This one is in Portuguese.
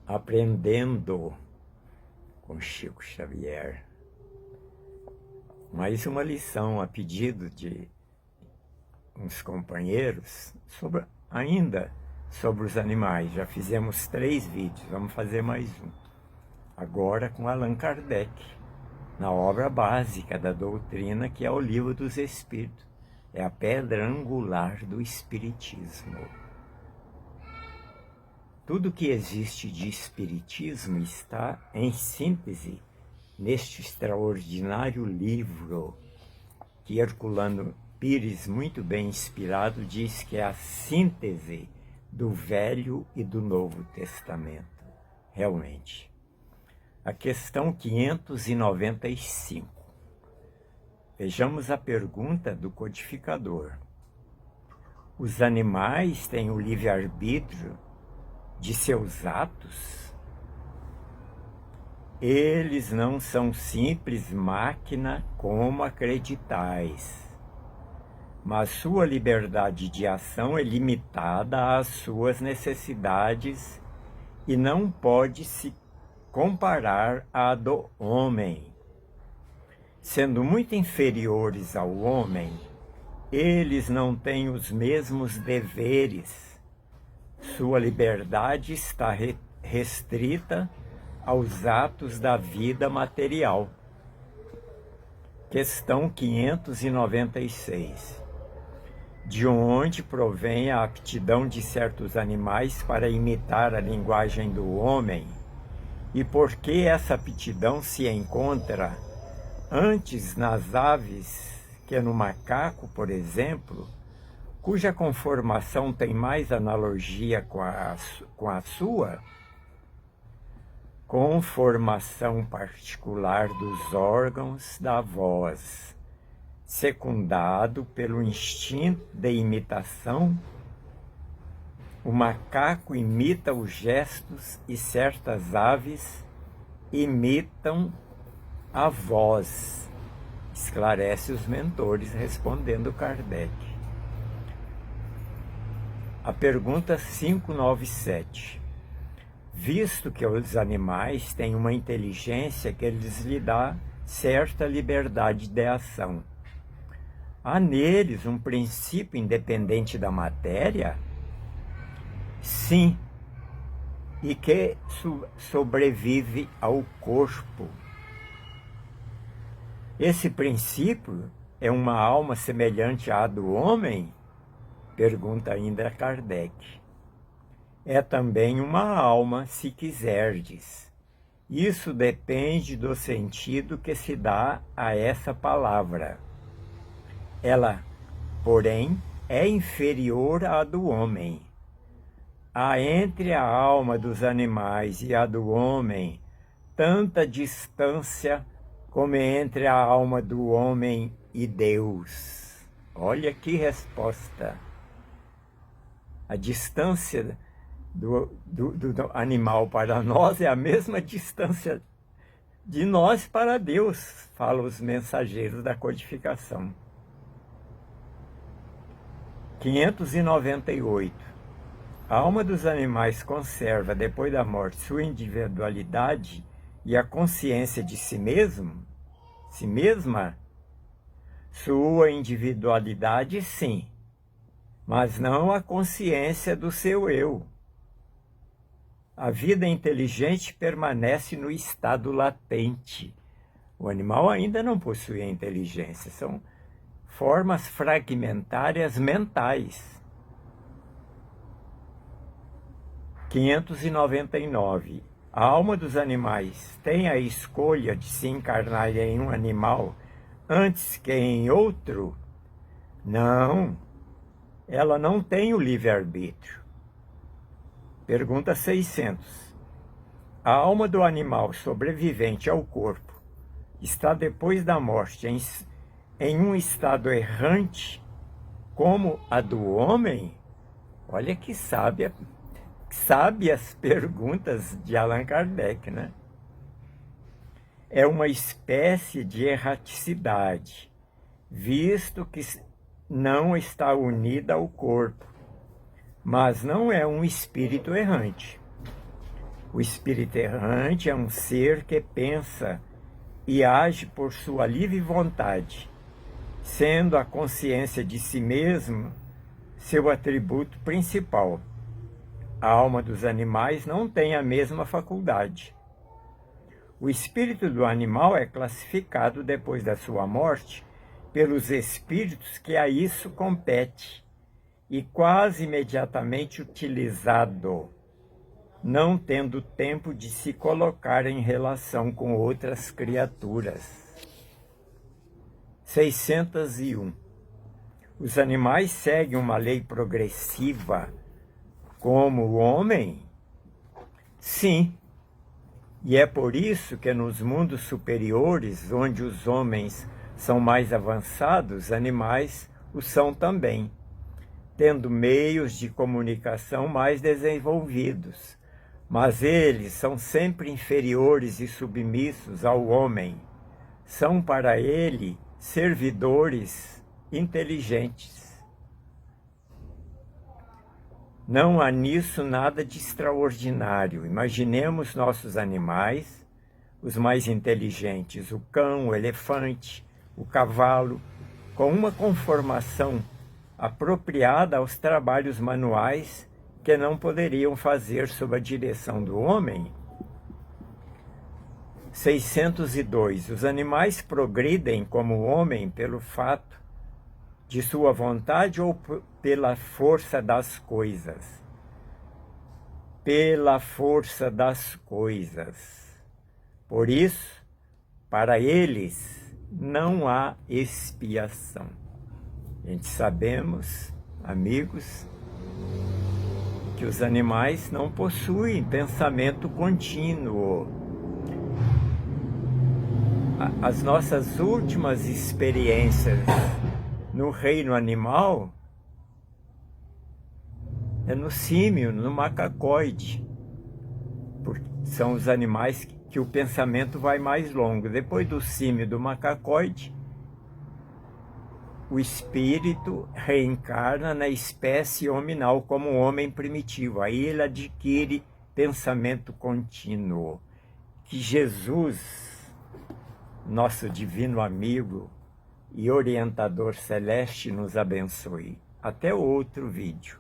Aprendendo com Chico Xavier. Mais uma lição a pedido de uns companheiros ainda sobre os animais. Já fizemos 3 vídeos, vamos fazer mais um. Agora com Allan Kardec, na obra básica da doutrina, que é o Livro dos Espíritos. É a pedra angular do Espiritismo. Tudo que existe de Espiritismo está em síntese neste extraordinário livro que Herculano Pires, muito bem inspirado, diz que é a síntese do Velho e do Novo Testamento. Realmente. A questão 595. Vejamos a pergunta do codificador. Os animais têm o livre-arbítrio de seus atos? Eles não são simples máquina como acreditais, mas sua liberdade de ação é limitada às suas necessidades e não pode se comparar à do homem. Sendo muito inferiores ao homem, eles não têm os mesmos deveres. Sua liberdade está restrita aos atos da vida material. Questão 596. De onde provém a aptidão de certos animais para imitar a linguagem do homem? E por que essa aptidão se encontra antes nas aves que no macaco, por exemplo, cuja conformação tem mais analogia com a sua? Conformação particular dos órgãos da voz, secundado pelo instinto de imitação. O macaco imita os gestos e certas aves imitam a voz, esclarece os mentores, respondendo Kardec. A pergunta 597. Visto que os animais têm uma inteligência que lhe dá certa liberdade de ação, há neles um princípio independente da matéria? Sim, e que sobrevive ao corpo. Esse princípio é uma alma semelhante à do homem? Pergunta ainda Kardec. É também uma alma, se quiserdes. Isso depende do sentido que se dá a essa palavra. Ela, porém, é inferior à do homem. Há entre a alma dos animais e a do homem tanta distância como entre a alma do homem e Deus. Olha que resposta! A distância do animal para nós é a mesma distância de nós para Deus, falam os mensageiros da codificação. 598. A alma dos animais conserva, depois da morte, sua individualidade e a consciência de si mesma? Sua individualidade, sim, mas não a consciência do seu eu. A vida inteligente permanece no estado latente. O animal ainda não possui a inteligência, são formas fragmentárias mentais. 599. A alma dos animais tem a escolha de se encarnar em um animal antes que em outro? Não. ela não tem o livre-arbítrio. Pergunta 600. A alma do animal sobrevivente ao corpo está depois da morte em um estado errante como a do homem? Olha que sábias perguntas de Allan Kardec, né? É uma espécie de erraticidade, visto que não está unida ao corpo, mas não é um espírito errante. O espírito errante é um ser que pensa e age por sua livre vontade, sendo a consciência de si mesmo seu atributo principal. A alma dos animais não tem a mesma faculdade. O espírito do animal é classificado depois da sua morte pelos espíritos que a isso compete e quase imediatamente utilizado, não tendo tempo de se colocar em relação com outras criaturas. 601. Os animais seguem uma lei progressiva como o homem? Sim. E é por isso que nos mundos superiores, onde os homens são mais avançados, animais o são também, tendo meios de comunicação mais desenvolvidos. Mas eles são sempre inferiores e submissos ao homem. São para ele servidores inteligentes. Não há nisso nada de extraordinário. Imaginemos nossos animais, os mais inteligentes, o cão, o elefante, o cavalo, com uma conformação apropriada aos trabalhos manuais que não poderiam fazer sob a direção do homem. 602. Os animais progridem como o homem pelo fato de sua vontade ou pela força das coisas? Pela força das coisas. Por isso, para eles não há expiação. A gente sabemos, amigos, que os animais não possuem pensamento contínuo. As nossas últimas experiências no reino animal é no símio, no macacoide. Porque são os animais que o pensamento vai mais longo. Depois do símio, do macacoide, o espírito reencarna na espécie hominal como um homem primitivo. Aí ele adquire pensamento contínuo. Que Jesus, nosso divino amigo e orientador celeste, nos abençoe. Até outro vídeo.